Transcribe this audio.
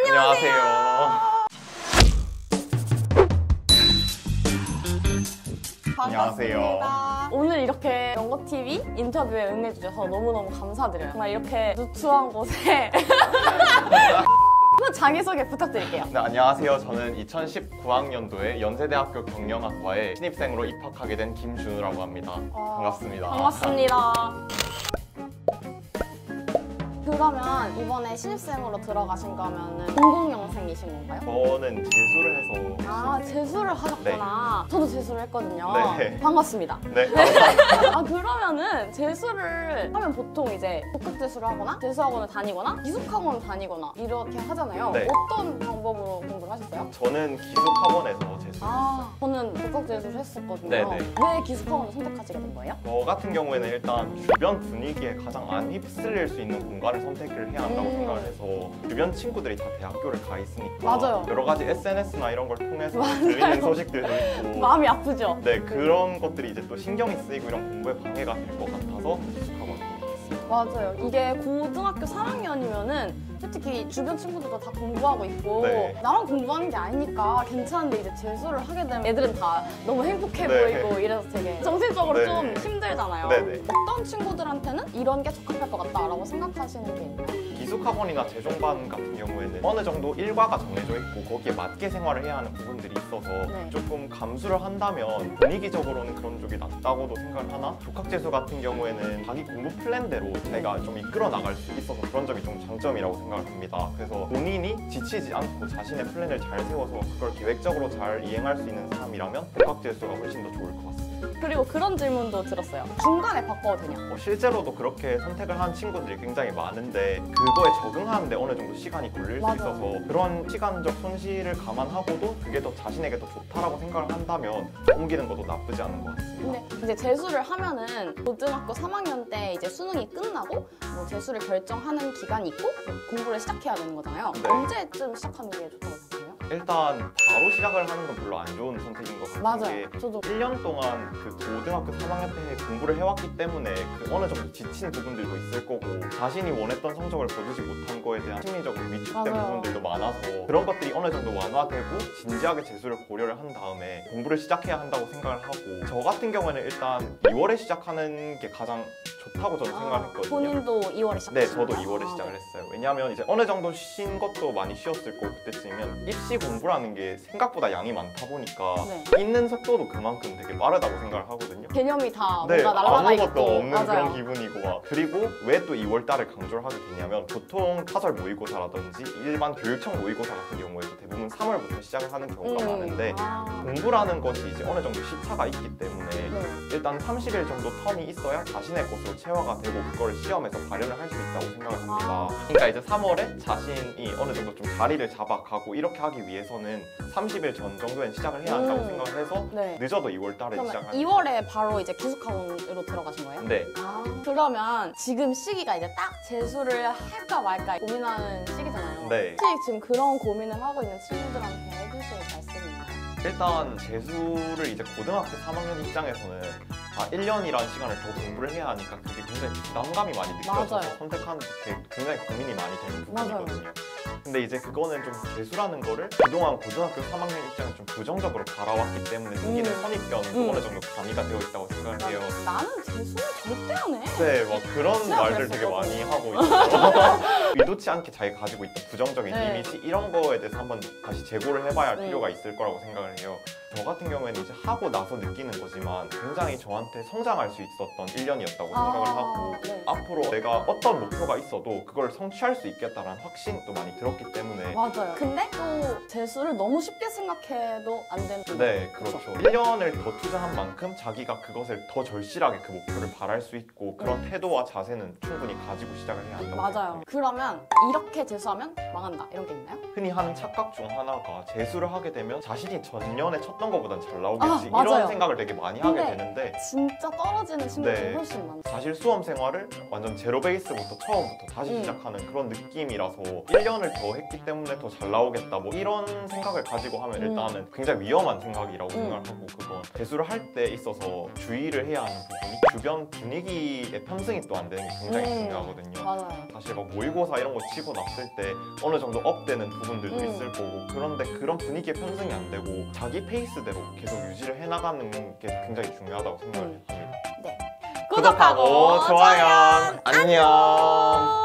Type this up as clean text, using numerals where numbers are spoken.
안녕하세요. 반갑습니다. 오늘 이렇게 연거TV 인터뷰에 응해주셔서 너무너무 감사드려요. 정말 이렇게 누추한 곳에 자기소개 부탁드릴게요. 네, 안녕하세요. 저는 2019학년도에 연세대학교 경영학과에 신입생으로 입학하게 된 김준우라고 합니다. 반갑습니다. 반갑습니다. 그러면 이번에 신입생으로 들어가신 거면 공공영생이신 건가요? 저는 재수를 해서 재수를 하셨구나. 저도 재수를 했거든요. 네. 반갑습니다. 네, 감사합니다. 그러면은 재수를 하면 보통 이제 독학재수를 하거나 재수학원을 다니거나 기숙학원을 다니거나 이렇게 하잖아요. 네. 어떤 방법으로 공부를 하셨어요? 저는 기숙학원에서 재수했어요. 저는 독학재수를 했었거든요. 네네. 왜 기숙학원을 선택하시게 된 거예요? 저 같은 경우에는 일단 주변 분위기에 가장 안 휩쓸릴 수 있는 공간을 선택을 해야 한다고 생각을 해서 주변 친구들이 다 대학교를 가 있으니까 맞아요. 여러 가지 SNS나 이런 걸 통해서 들리는 소식들도 있고 마음이 아프죠? 네, 그런 것들이 이제 또 신경이 쓰이고 이런 공부에 방해가 될 것 같아서 기숙학원을 선택했어요. 맞아요. 이게 고등학교 3학년이면은 솔직히 주변 친구들도 다 공부하고 있고 네. 나만 공부하는 게 아니니까 괜찮은데 이제 재수를 하게 되면 애들은 다 너무 행복해 네. 보이고 이래서 되게 정신적으로 네. 좀 힘들잖아요. 네네. 어떤 친구들한테는 이런 게 적합할 것 같다라고 생각하시는 게 있나요? 기숙학원이나 재종반 같은 경우에는 어느 정도 일과가 정해져 있고 거기에 맞게 생활을 해야 하는 부분들이 있어서 네. 조금 감수를 한다면 분위기적으로는 그런 쪽이 낫다고도 생각을 하나 독학재수 같은 경우에는 자기 공부 플랜대로 자기가 좀 이끌어 나갈 수 있어서 그런 점이 좀 장점이라고 생각을 합니다. 그래서 본인이 지치지 않고 자신의 플랜을 잘 세워서 그걸 계획적으로 잘 이행할 수 있는 사람이라면 독학재수가 훨씬 더 좋을 것 같습니다. 그리고 그런 질문도 들었어요. 중간에 바꿔도 되냐? 실제로도 그렇게 선택을 한 친구들이 굉장히 많은데 그거에 적응하는데 어느 정도 시간이 걸릴 수 맞아요. 있어서 그런 시간적 손실을 감안하고도 그게 더 자신에게 더 좋다라고 생각을 한다면 옮기는 것도 나쁘지 않은 것 같습니다. 근데 이제 재수를 하면은 고등학교 3학년 때 이제 수능이 끝나고 뭐 재수를 결정하는 기간이 있고 공부를 시작해야 되는 거잖아요. 네. 언제쯤 시작하는 게 좋다고 생각해요? 일단 바로 시작을 하는 건 별로 안 좋은 선택인 것 같은 맞아요. 게 저도 1년 동안 그 고등학교 3학년 때 공부를 해왔기 때문에 그 어느 정도 지친 부분들도 있을 거고 자신이 원했던 성적을 거두지 못한 거에 대한 심리적으로 위축된 맞아요. 부분들도 많아서 그런 것들이 어느 정도 완화되고 진지하게 재수를 고려를 한 다음에 공부를 시작해야 한다고 생각을 하고 저 같은 경우에는 일단 2월에 시작하는 게 가장 좋다고 저는 생각을 했거든요. 본인도 2월에 시작. 네, 저도 2월에 시작을 했어요. 왜냐하면 이제 어느 정도 쉰 것도 많이 쉬었을 거고 그때쯤이면 입시 공부라는 게 생각보다 양이 많다 보니까 네. 읽는 속도도 그만큼 되게 빠르다고 생각을 하거든요. 개념이 다 네, 뭔가 날아가 있고. 아무것도 없는 맞아요. 그런 기분이고 막. 그리고 왜 또 2월 달에 강조를 하게 되냐면 보통 타설 모의고사라든지 일반 교육청 모의고사 같은 경우에도 대부분 3월부터 시작을 하는 경우가 많은데 공부라는 것이 이제 어느 정도 시차가 있기 때문에 네. 일단 30일 정도 텀이 있어야 자신의 것으로 체화가 되고 그걸 시험에서 발현을 할 수 있다고 생각을 합니다. 그러니까 이제 3월에 자신이 어느 정도 좀 자리를 잡아가고 이렇게 하기 위해서는 30일 전 정도엔 시작을 해야 한다고 생각을 해서 네. 늦어도 2월 달에 그러면 시작을 2월에 바로 이제 기숙학원으로 들어가신 거예요? 네. 그러면 지금 시기가 이제 딱 재수를 할까 말까 고민하는 시기잖아요. 네. 혹시 지금 그런 고민을 하고 있는 친구들한테 해주실 말씀이 있나요? 일단 재수를 이제 고등학교 3학년 입장에서는 1년이라는 시간을 더 공부를 해야 하니까 그게 굉장히 부담감이 많이 느껴져서 맞아요. 선택하는 게 굉장히 고민이 많이 되는 맞아요. 부분이거든요. 근데 이제 그거는 좀 재수라는 거를 그동안 고등학교 3학년 입장에서 좀 부정적으로 바라왔기 때문에 생기는 선입견은 어느 정도 가미가 되어 있다고 생각을 해요. 나는 재수는 절대 안 해. 네, 막 그런 진짜 말들 되게 그랬어, 많이 하고 있어요. 의도치 않게 자기가 가지고 있던 부정적인 네. 이미지 이런 거에 대해서 한번 다시 재고를 해봐야 할 네. 필요가 있을 거라고 생각을 해요. 저 같은 경우에는 이제 하고 나서 느끼는 거지만 굉장히 저한테 성장할 수 있었던 1년이었다고 생각을 하고 네. 앞으로 내가 어떤 목표가 있어도 그걸 성취할 수 있겠다라는 확신도 많이 들었기 때문에 맞아요. 근데 또 재수를 너무 쉽게 생각해도 안 되는. 네, 그렇죠. 1년을 더 투자한 만큼 자기가 그것을 더 절실하게 그 목표를 바랄 수 있고 그런 태도와 자세는 충분히 가지고 시작을 해야 한다고 맞아요. 생각해요. 그러면 이렇게 재수하면 망한다 이런 게 있나요? 흔히 하는 착각 중 하나가 재수를 하게 되면 자신이 전년에 쳤던 해왔던 것보단 잘 나오겠지 맞아요. 이런 생각을 되게 많이 하게 근데 되는데 진짜 떨어지는 친구들이 네. 훨씬 많아요. 사실 수험 생활을 완전 제로 베이스부터 처음부터 다시 음. 시작하는 그런 느낌이라서 1년을 더 했기 때문에 더 잘 나오겠다 뭐 이런 생각을 가지고 하면 일단은 굉장히 위험한 생각이라고 생각하고 그건 재수를 할 때 있어서 주의를 해야 하는 부분이 주변 분위기에 편승이 또 안 되는 게 굉장히 중요하거든요. 맞아요. 사실 막 모의고사 이런 거 치고 났을 때 어느 정도 업되는 부분들도 있을 거고 그런데 그런 분위기에 편승이 안 되고 자기 페이스대로 계속 유지를 해나가는 게 굉장히 중요하다고 생각을 합니다. 네. 구독하고 좋아요. 안녕.